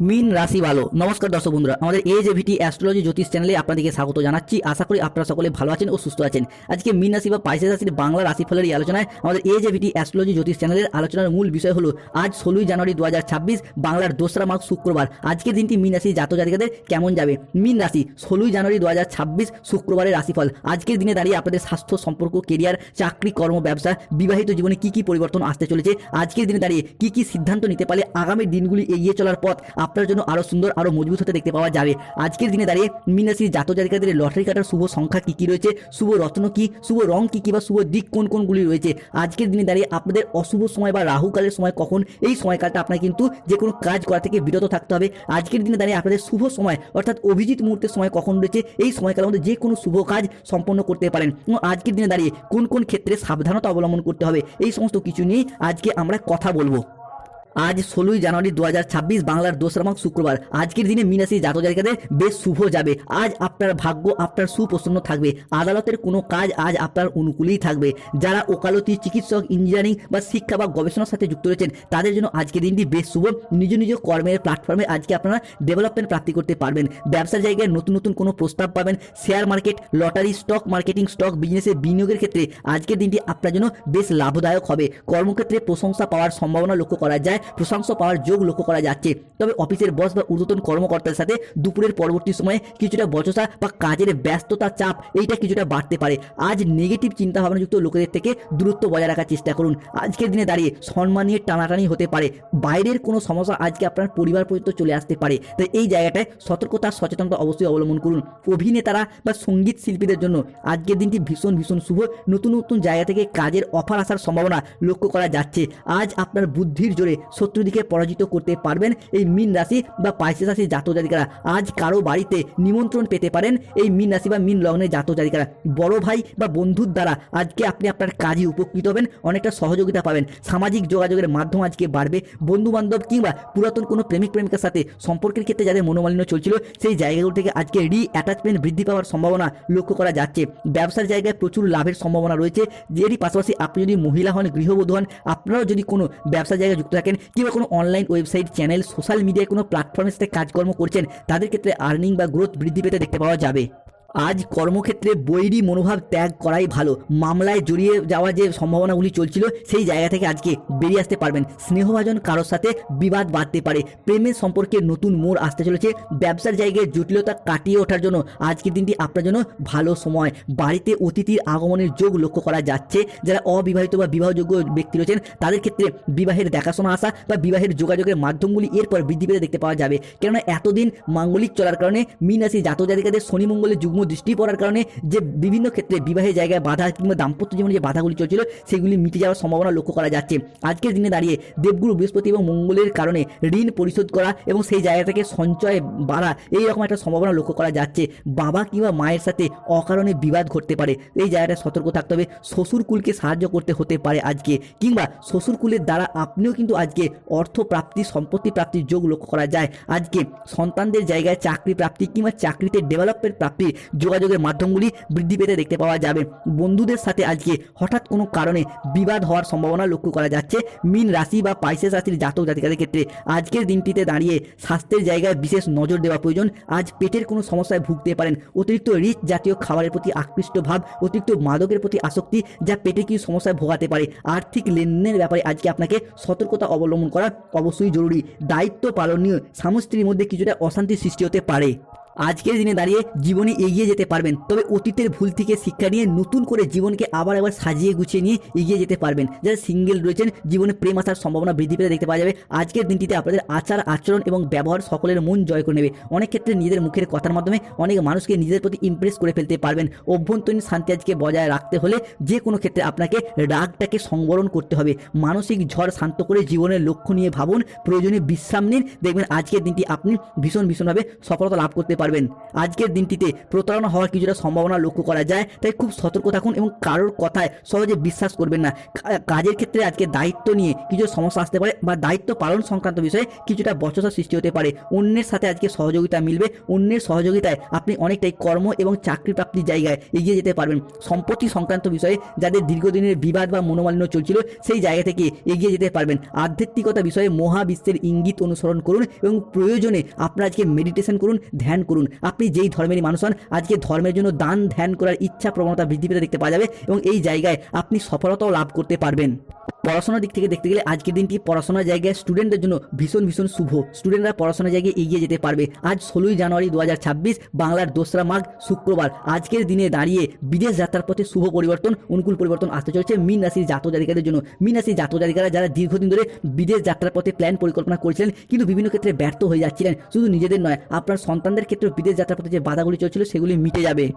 মিন রাশি ভালো। নমস্কার দর্শক বন্ধুরা, আমাদের এজেভিটি অ্যাস্ট্রোলজি জ্যোতিষ চ্যানেলে আপনাদেরকে স্বাগত জানাচ্ছি। আশা করি আপনারা সকলে ভালো আছেন ও সুস্থ আছেন। আজকে মিন রাশি বা পাইসেস রাশির বাংলা রাশিফলের এই আলোচনায় আমাদের এজেভিটি অ্যাস্ট্রোলজি জ্যোতিষ চ্যানেলের আলোচনার মূল বিষয় হলো আজ 16 জানুয়ারি 2026 বাংলার 2রা মাঘ শুক্রবার। আজকের দিনটি মিন রাশির জাতক জাতিকাদের কেমন যাবে? মিন রাশি 16 জানুয়ারি 2026 শুক্রবারের রাশিফল। আজকের দিনে দাঁড়িয়ে আপনাদের স্বাস্থ্য, সম্পর্ক, কেরিয়ার, চাকরি, কর্ম, ব্যবসা, বিবাহিত জীবনে কি কি পরিবর্তন আসতে চলেছে, আজকের দিনে দাঁড়িয়ে কি কি সিদ্ধান্ত নিতে পারলে আগামী দিনগুলি এগিয়ে চলার পথ আপনার জন্য আরো সুন্দর, আরো মজবুত হতে দেখতে পাওয়া যাবে। আজকের দিনে দাঁড়িয়ে মীন রাশির জাতক জাতিকাদের লটারি কাটার শুভ সংখ্যা কি কি রয়েছে, শুভ রত্ন কি, শুভ রং কি কি বা শুভ দিক কোন কোনগুলি রয়েছে, আজকের দিনে দাঁড়িয়ে আপনাদের অশুভ সময় বা রাহুকালের সময় কখন, এই সময়কালটা আপনার কিন্তু যে কোনো কাজ করা থেকে বিরত থাকতে হবে। আজকের দিনে দাঁড়িয়ে আপনাদের শুভ সময় অর্থাৎ অভিজিৎ মুহূর্তের সময় কখন রয়েছে, এই সময়কালের মধ্যে যে কোনো শুভ কাজ সম্পন্ন করতে পারেন। এবং আজকের দিনে দাঁড়িয়ে কোন কোন ক্ষেত্রে সাবধানতা অবলম্বন করতে হবে, এই সমস্ত কিছু নিয়েই আজকে আমরা কথা বলবো। আজ 16 জানুয়ারি 2026 বাংলার 2রা মাঘ শুক্রবার। আজকের দিনে মীন রাশির জাতক জাতিকাদের বেশ শুভ যাবে। আজ আপনার ভাগ্য আপনার সুপ্রসন্ন থাকবে। আদালতের কোনো কাজ আজ আপনার অনুকূলেই থাকবে। যারা ওকালতি, চিকিৎসক, ইঞ্জিনিয়ারিং বা শিক্ষা বা গবেষণার সাথে যুক্ত রয়েছেন তাদের জন্য আজকের দিনটি বেশ শুভ। নিজ নিজ কর্মের প্ল্যাটফর্মে আজকে আপনারা ডেভেলপমেন্ট প্রাপ্তি করতে পারবেন। ব্যবসার জায়গায় নতুন নতুন কোনো প্রস্তাব পাবেন। Share market, lottery, stock marketing, stock বিজনেসে বিনিয়োগের ক্ষেত্রে আজকের দিনটি আপনার জন্য বেশ লাভদায়ক হবে। কর্মক্ষেত্রে প্রশংসা পাওয়ার সম্ভাবনা লক্ষ্য করা যায়, প্রশংসা পাওয়ার যোগ লক্ষ্য করা যাচ্ছে। তবে অফিসের বস বা ঊর্ধ্বতন কর্মকর্তার সাথে দুপুরের পরবর্তী সময়ে কিছুটা বচসা বা কাজের ব্যস্ততা, চাপ এইটা কিছুটা বাড়তে পারে। আজ নেগেটিভ চিন্তা ভাবনাযুক্ত লোকেদের থেকে দূরত্ব বজায় রাখার চেষ্টা করুন। আজকের দিনে দাঁড়িয়ে সম্মান নিয়ে টানাটানি হতে পারে। বাইরের কোনো সমস্যা আজকে আপনার পরিবার পর্যন্ত চলে আসতে পারে। তাই এই জায়গাটায় সতর্কতা, সচেতনতা অবশ্যই অবলম্বন করুন। অভিনেতারা বা সঙ্গীত শিল্পীদের জন্য আজকের দিনটি ভীষণ ভীষণ শুভ। নতুন নতুন জায়গা থেকে কাজের অফার আসার সম্ভাবনা লক্ষ্য করা যাচ্ছে। আজ আপনার বুদ্ধির জোরে শত্রুদিকে পরাজিত করতে পারবেন এই মীন রাশি বা পাইসেস রাশির জাতক জাতিকারা। আজ কারো বাড়িতে নিমন্ত্রণ পেতে পারেন এই মীন রাশি বা মীন লগ্নের জাতক জাতিকারা। বড় ভাই বা বন্ধুর দ্বারা আজকে আপনি আপনার কাজে উপকৃত হবেন, অনেকটা সহযোগিতা পাবেন। সামাজিক যোগাযোগের মাধ্যম আজকে বাড়বে। বন্ধু বান্ধব কিংবা পুরাতন কোনো প্রেমিক প্রেমিকার সাথে সম্পর্কের ক্ষেত্রে যাদের মনোমালিন্য চলছিল সেই জায়গাগুলো থেকে আজকে অ্যাটাচমেন্ট বৃদ্ধি পাওয়ার সম্ভাবনা লক্ষ্য করা যাচ্ছে। ব্যবসার জায়গায় প্রচুর লাভের সম্ভাবনা রয়েছে। যেরই পাশাপাশি আপনি যদি মহিলা হন, গৃহবধূ হন, আপনারাও যদি কোনো ব্যবসার জায়গায় যুক্ত থাকেন কিংবা কোনো অনলাইন ওয়েবসাইট, চ্যানেল, সোশ্যাল মিডিয়ায় কোনো প্ল্যাটফর্মের সাথে কাজকর্ম করছেন, তাদের ক্ষেত্রে আর্নিং বা গ্রোথ বৃদ্ধি পেতে দেখতে পাওয়া যাবে। আজ কর্মক্ষেত্রে বৈরী মনোভাব ত্যাগ করাই ভালো। মামলায় জড়িয়ে যাওয়া যে সম্ভাবনাগুলি চলছিল সেই জায়গা থেকে আজকে বেরিয়ে আসতে পারবেন। স্নেহভাজন কারোর সাথে বিবাদ বাড়তে পারে। প্রেমের সম্পর্কে নতুন মোড় আসতে চলেছে। ব্যবসার জায়গায় জটিলতা কাটিয়ে ওঠার জন্য আজকের দিনটি আপনার জন্য ভালো সময়। বাড়িতে অতিথির আগমনের যোগ লক্ষ্য করা যাচ্ছে। যারা অবিবাহিত বা বিবাহযোগ্য ব্যক্তি রয়েছেন তাদের ক্ষেত্রে বিবাহের দেখাশোনা আসা বা বিবাহের যোগাযোগের মাধ্যমগুলি এরপর বৃদ্ধি পেতে দেখতে পাওয়া যাবে। কেননা এতদিন মাঙ্গলিক চলার কারণে মীন রাশি জাতক জাতিকাদের শনি মঙ্গলের যুগ্ম দৃষ্টি পড়ার কারণে যে বিভিন্ন ক্ষেত্রে বিবাহের জায়গায় বাধা কিংবা দাম্পত্য জীবনে যে বাধাগুলি চলছিল সেগুলি মিটে যাওয়ার সম্ভাবনা লক্ষ্য করা যাচ্ছে। আজকের দিনে দাঁড়িয়ে দেবগুরু বৃহস্পতি এবং মঙ্গলের কারণে ঋণ পরিশোধ করা এবং সেই জায়গা থেকে সঞ্চয় বাড়া এইরকম একটা সম্ভাবনা লক্ষ্য করা যাচ্ছে। বাবা কিংবা মায়ের সাথে অকারণে বিবাদ ঘটতে পারে, এই জায়গাটায় সতর্ক থাকতে হবে। শ্বশুরকুলকে সাহায্য করতে হতে পারে আজকে, কিংবা শ্বশুরকুলের দ্বারা আপনিও কিন্তু আজকে অর্থ প্রাপ্তি, সম্পত্তি প্রাপ্তির যোগ লক্ষ্য করা যায়। আজকে সন্তানদের জায়গায় চাকরি প্রাপ্তি কিংবা চাকরিতে ডেভেলপমেন্ট প্রাপ্তির যোগাযোগের মাধ্যমগুলি বৃদ্ধি পেতে দেখতে পাওয়া যাবে। বন্ধুদের সাথে আজকে হঠাৎ কোনো কারণে বিবাদ হওয়ার সম্ভাবনা লক্ষ্য করা যাচ্ছে মীন রাশি বা পাইসেস রাশির জাতক জাতিকাদের ক্ষেত্রে। আজকের দিনটিতে দাঁড়িয়ে স্বাস্থ্যের জায়গায় বিশেষ নজর দেওয়া প্রয়োজন। আজ পেটের কোনো সমস্যায় ভুগতে পারেন। অতিরিক্ত রিচ জাতীয় খাবারের প্রতি আকৃষ্ট ভাব, অতিরিক্ত মাদকের প্রতি আসক্তি যা পেটে কিছু সমস্যায় ভোগাতে পারে। আর্থিক লেনদেনের ব্যাপারে আজকে আপনাকে সতর্কতা অবলম্বন করা অবশ্যই জরুরি। দায়িত্ব পালনীয় স্বামী স্ত্রীর মধ্যে কিছুটা অশান্তি সৃষ্টি হতে পারে। আজকের দিনে দাঁড়িয়ে জীবনে এগিয়ে যেতে পারবেন, তবে অতীতের ভুল থেকে শিক্ষা নিয়ে নতুন করে জীবনকে আবার সাজিয়ে গুছিয়ে নিয়ে এগিয়ে যেতে পারবেন। যারা সিঙ্গেল রয়েছেন জীবনে প্রেম আসার সম্ভাবনা বৃদ্ধি পেতে দেখতে পাওয়া যাবে। আজকের দিনটিতে আপনাদের আচার আচরণ এবং ব্যবহার সকলের মন জয় করে নেবে। অনেক ক্ষেত্রে নিজেদের মুখের কথার মাধ্যমে অনেক মানুষকে নিজেদের প্রতি ইমপ্রেস করে ফেলতে পারবেন। অভ্যন্তরীণ শান্তি আজকে বজায় রাখতে হলে যে কোনো ক্ষেত্রে আপনাকে রাগটাকে সংবরণ করতে হবে। মানসিক ঝড় শান্ত করে জীবনের লক্ষ্য নিয়ে ভাবুন, প্রয়োজনে বিশ্রাম নিন। দেখবেন আজকের দিনটি আপনি ভীষণভাবে সফলতা লাভ করতে পারবেন। পারবেন। আজকের দিনটিতে প্রতারণা হওয়ার কিছুটা সম্ভাবনা লক্ষ্য করা যায়, তাই খুব সতর্ক থাকুন এবং কারোর কথায় সহজে বিশ্বাস করবেন না। কাজের ক্ষেত্রে আজকে দায়িত্ব নিয়ে কিছু সমস্যা আসতে পারে বা দায়িত্ব পালন সংক্রান্ত বিষয়ে কিছুটা বচসা সৃষ্টি হতে পারে। অন্যের সাথে আজকে সহযোগিতা মিলবে, অন্যের সহযোগিতায় আপনি অনেকটাই কর্ম এবং চাকরি প্রাপ্তির জায়গায় এগিয়ে যেতে পারবেন। সম্পত্তি সংক্রান্ত বিষয়ে যাদের দীর্ঘদিনের বিবাদ বা মনোমালিন্য চলছিল সেই জায়গা থেকে এগিয়ে যেতে পারবেন। আধ্যাত্মিকতা বিষয়ে মহাবিশ্বের ইঙ্গিত অনুসরণ করুন এবং প্রয়োজনে আপনারা আজকে মেডিটেশন করুন, ধ্যান করুন। আপনি যেই ধর্মেরই মানুষ হন, আজকে ধর্মের জন্য দান ধ্যান করার ইচ্ছা প্রবণতা বৃদ্ধি পেতে দেখতে পাওয়া যাবে এবং এই জায়গায় আপনি সফলতাও লাভ করতে পারবেন। পড়াশোনার দিক থেকে দেখতে গেলে আজকের দিনটি পড়াশোনার জায়গায় স্টুডেন্টদের জন্য ভীষণ ভীষণ শুভ। স্টুডেন্টরা পড়াশোনার জায়গায় এগিয়ে যেতে পারবে। আজ 16ই জানুয়ারি 2026, বাংলার 2রা মাঘ, শুক্রবার। আজকের দিনে দাঁড়িয়ে বিদেশ যাত্রার পথে শুভ পরিবর্তন, অনুকূল পরিবর্তন আসতে চলেছে মীন রাশির জাতক জাতিকাদের জন্য। মীন রাশির জাতক জাতিকারা যারা দীর্ঘদিন ধরে বিদেশ যাত্রার পথে প্ল্যান পরিকল্পনা করেছিলেন কিন্তু বিভিন্ন ক্ষেত্রে ব্যর্থ হয়ে যাচ্ছিলেন, শুধু নিজেদের নয় আপনার সন্তানদের ক্ষেত্রে বিদেশ যাত্রার পথে যে বাধাগুলি চলছিল সেগুলি মিটে যাবে।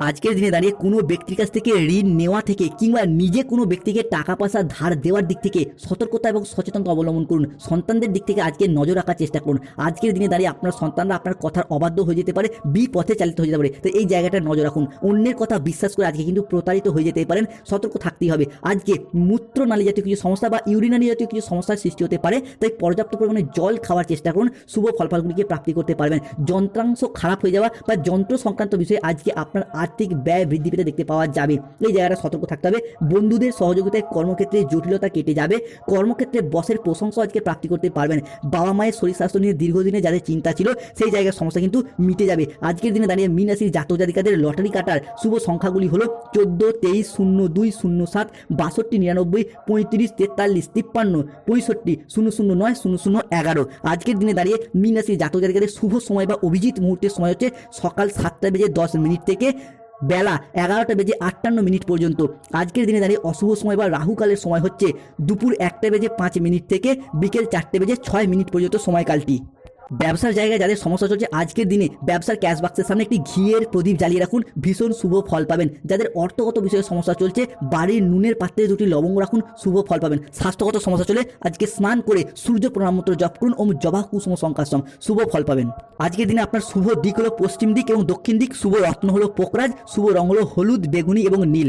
আজকের দিনে দাঁড়িয়ে কোনো ব্যক্তির কাছ থেকে ঋণ নেওয়া থেকে কিংবা নিজে কোনো ব্যক্তিকে টাকা পয়সা ধার দেওয়ার দিক থেকে সতর্কতা এবং সচেতনতা অবলম্বন করুন। সন্তানদের দিক থেকে আজকে নজর রাখার চেষ্টা করুন। আজকের দিনে দাঁড়িয়ে আপনার সন্তানরা আপনার কথার অবাধ্য হয়ে যেতে পারে, বিপথে চালিত হয়ে যেতে পারে, তো এই জায়গাটা নজর রাখুন। অন্যের কথা বিশ্বাস করে আজকে কিন্তু প্রতারিত হয়ে যেতে পারেন, সতর্ক থাকতেই হবে। আজকে মূত্রনালী জাতীয় কিছু সমস্যা বা ইউরিনারি জাতীয় কিছু সমস্যার সৃষ্টি হতে পারে, তাই পর্যাপ্ত পরিমাণে জল খাওয়ার চেষ্টা করুন, শুভ ফলাফলগুলিকে প্রাপ্তি করতে পারবেন। যন্ত্রাংশ খারাপ হয়ে যাওয়া বা যন্ত্র সংক্রান্ত বিষয়ে আজকে আপনার আর্থিক ব্যয় বৃদ্ধি পেতে দেখতে পাওয়া যাবে, এই জায়গাটা সতর্ক থাকতে হবে। বন্ধুদের সহযোগিতায় কর্মক্ষেত্রে জটিলতা কেটে যাবে, কর্মক্ষেত্রে বসের প্রশংসা আজকে প্রাপ্তি করতে পারবেন। বাবা মায়ের শরীর স্বাস্থ্য নিয়ে দীর্ঘদিনে যাদের চিন্তা ছিল সেই জায়গার সমস্যা কিন্তু মিটে যাবে। আজকের দিনে দাঁড়িয়ে মীন রাশির জাতক জাতিকাদের লটারি কাটার শুভ সংখ্যাগুলি হলো 14, 23, 02, 07, 62, 99, 35, 43, 53, 65, 009, 0011। আজকের দিনে দাঁড়িয়ে মীন রাশির জাতক জাতিকাদের শুভ সময় বা অভিজিৎ মুহূর্তের সময় হচ্ছে সকাল 7:10 থেকে বেলা 11:58 পর্যন্ত। আজকের দিনে দাঁড়িয়ে অশুভ সময় বা রাহুকালের সময় হচ্ছে দুপুর 1:05 থেকে বিকেল 4:06 পর্যন্ত সময়কালটি। ব্যবসার জায়গায় যাদের সমস্যা চলছে আজকের দিনে ব্যবসার ক্যাশ বাক্সের সামনে একটি ঘিয়ের প্রদীপ জ্বালিয়ে রাখুন, ভীষণ শুভ ফল পাবেন। যাদের অর্থগত বিষয়ে সমস্যা চলছে বাড়ির নুনের পাত্রে 2টি লবঙ্গ রাখুন, শুভ ফল পাবেন। স্বাস্থ্যগত সমস্যা চলে আজকে স্নান করে সূর্য প্রণাম মন্ত্র জপ করুন, ওম জবা কুসুম সংকাশম, শুভ ফল পাবেন। আজকের দিনে আপনার শুভ দিক হলো পশ্চিম দিক এবং দক্ষিণ দিক, শুভ রত্ন হলো পোকরাজ, শুভ রং হলো হলুদ, বেগুনি এবং নীল।